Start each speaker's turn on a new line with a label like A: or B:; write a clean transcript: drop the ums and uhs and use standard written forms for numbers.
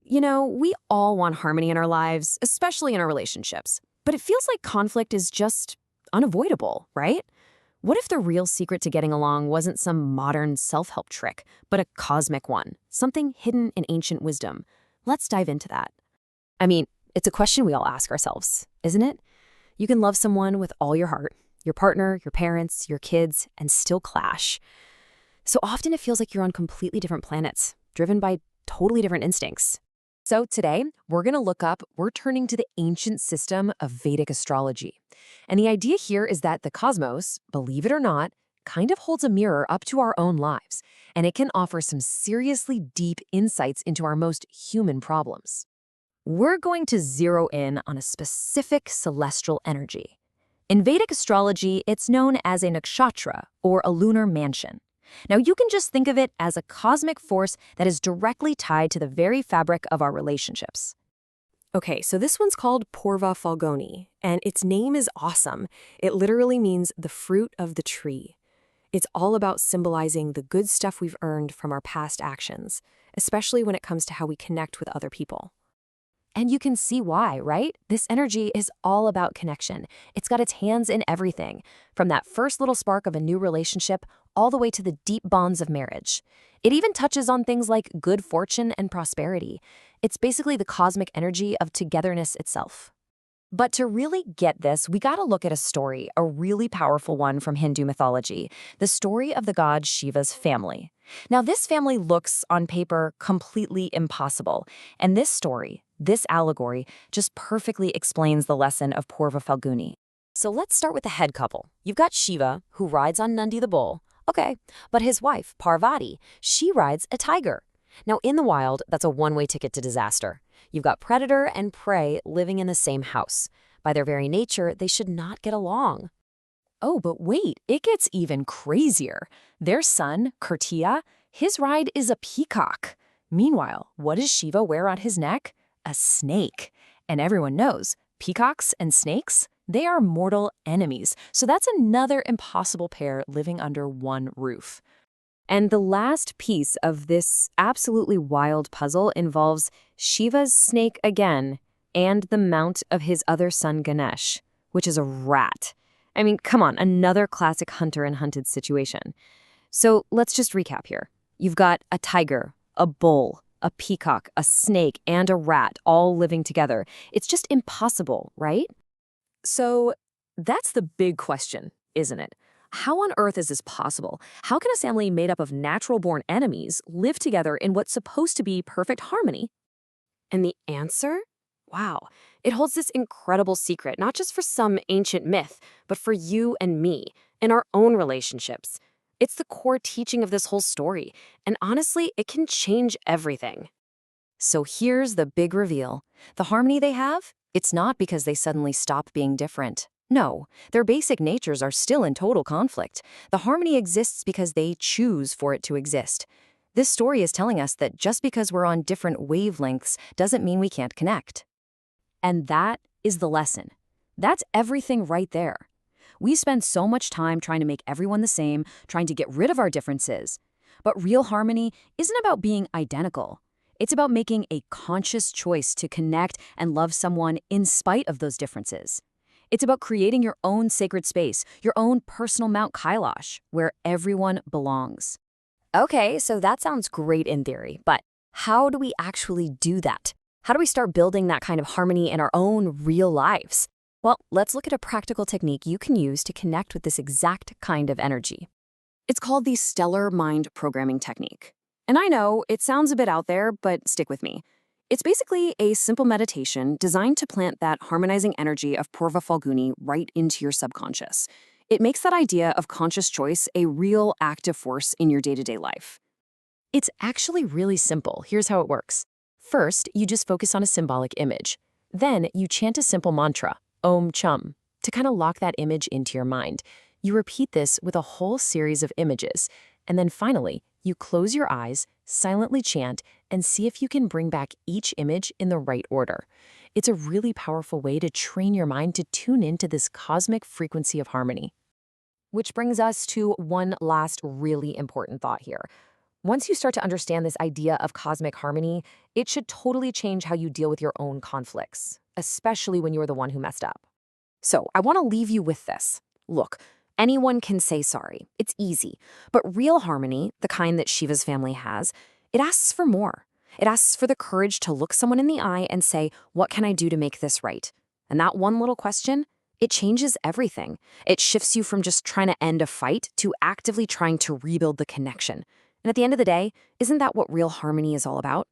A: We all want harmony in our lives, especially in our relationships. But it feels like conflict is just unavoidable, right? What if the real secret to getting along wasn't some modern self-help trick, but a cosmic one, something hidden in ancient wisdom? Let's dive into that. I mean, it's a question we all ask ourselves, isn't it? You can love someone with all your heart, your partner, your parents, your kids, and still clash. So often it feels like you're on completely different planets, driven by totally different instincts. So today, we're turning to the ancient system of Vedic astrology. And the idea here is that the cosmos, believe it or not, kind of holds a mirror up to our own lives, and it can offer some seriously deep insights into our most human problems. We're going to zero in on a specific celestial energy. In Vedic astrology, it's known as a nakshatra, or a lunar mansion. Now, you can just think of it as a cosmic force that is directly tied to the very fabric of our relationships.
B: Okay, so this one's called Purva Phalguni, and its name is awesome. It literally means the fruit of the tree. It's all about symbolizing the good stuff we've earned from our past actions, especially when it comes to how we connect with other people.
A: And you can see why, right? This energy is all about connection. It's got its hands in everything, from that first little spark of a new relationship all the way to the deep bonds of marriage. It even touches on things like good fortune and prosperity. It's basically the cosmic energy of togetherness itself. But to really get this, we gotta look at a story, a really powerful one from Hindu mythology, the story of the god Shiva's family. Now, this family looks, on paper, completely impossible. And this story, this allegory, just perfectly explains the lesson of Purva Phalguni. So let's start with the head couple. You've got Shiva, who rides on Nandi the bull. Okay, but his wife, Parvati, she rides a tiger. Now, in the wild, that's a one-way ticket to disaster. You've got predator and prey living in the same house. By their very nature, they should not get along. Oh, but wait, it gets even crazier. Their son, Kartiya, his ride is a peacock. Meanwhile, what does Shiva wear on his neck? A snake. And everyone knows, peacocks and snakes, they are mortal enemies. So that's another impossible pair living under one roof. And the last piece of this absolutely wild puzzle involves Shiva's snake again and the mount of his other son Ganesh, which is a rat. I mean, come on, another classic hunter and hunted situation. So let's just recap here. You've got a tiger, a bull, a peacock, a snake, and a rat all living together. It's just impossible, right? So that's the big question, isn't it? How on earth is this possible? How can a family made up of natural-born enemies live together in what's supposed to be perfect harmony? And the answer? Wow, it holds this incredible secret, not just for some ancient myth, but for you and me, in our own relationships. It's the core teaching of this whole story, and honestly, it can change everything. So here's the big reveal. The harmony they have, it's not because they suddenly stop being different. No, their basic natures are still in total conflict. The harmony exists because they choose for it to exist. This story is telling us that just because we're on different wavelengths doesn't mean we can't connect. And that is the lesson. That's everything right there. We spend so much time trying to make everyone the same, trying to get rid of our differences. But real harmony isn't about being identical. It's about making a conscious choice to connect and love someone in spite of those differences. It's about creating your own sacred space, your own personal Mount Kailash, where everyone belongs. Okay, so that sounds great in theory, but how do we actually do that? How do we start building that kind of harmony in our own real lives? Well, let's look at a practical technique you can use to connect with this exact kind of energy. It's called the stellar mind programming technique. And I know it sounds a bit out there, but stick with me. It's basically a simple meditation designed to plant that harmonizing energy of Purva Phalguni right into your subconscious. It makes that idea of conscious choice a real active force in your day-to-day life. It's actually really simple. Here's how it works. First, you just focus on a symbolic image. Then you chant a simple mantra, Om Chum, to kind of lock that image into your mind. You repeat this with a whole series of images. And then finally, you close your eyes, silently chant, and see if you can bring back each image in the right order. It's a really powerful way to train your mind to tune into this cosmic frequency of harmony. Which brings us to one last really important thought here. Once you start to understand this idea of cosmic harmony, it should totally change how you deal with your own conflicts, especially when you're the one who messed up. So, I want to leave you with this. Look, anyone can say sorry. It's easy. But real harmony, the kind that Shiva's family has, it asks for more. It asks for the courage to look someone in the eye and say, what can I do to make this right? And that one little question, it changes everything. It shifts you from just trying to end a fight to actively trying to rebuild the connection. And at the end of the day, isn't that what real harmony is all about?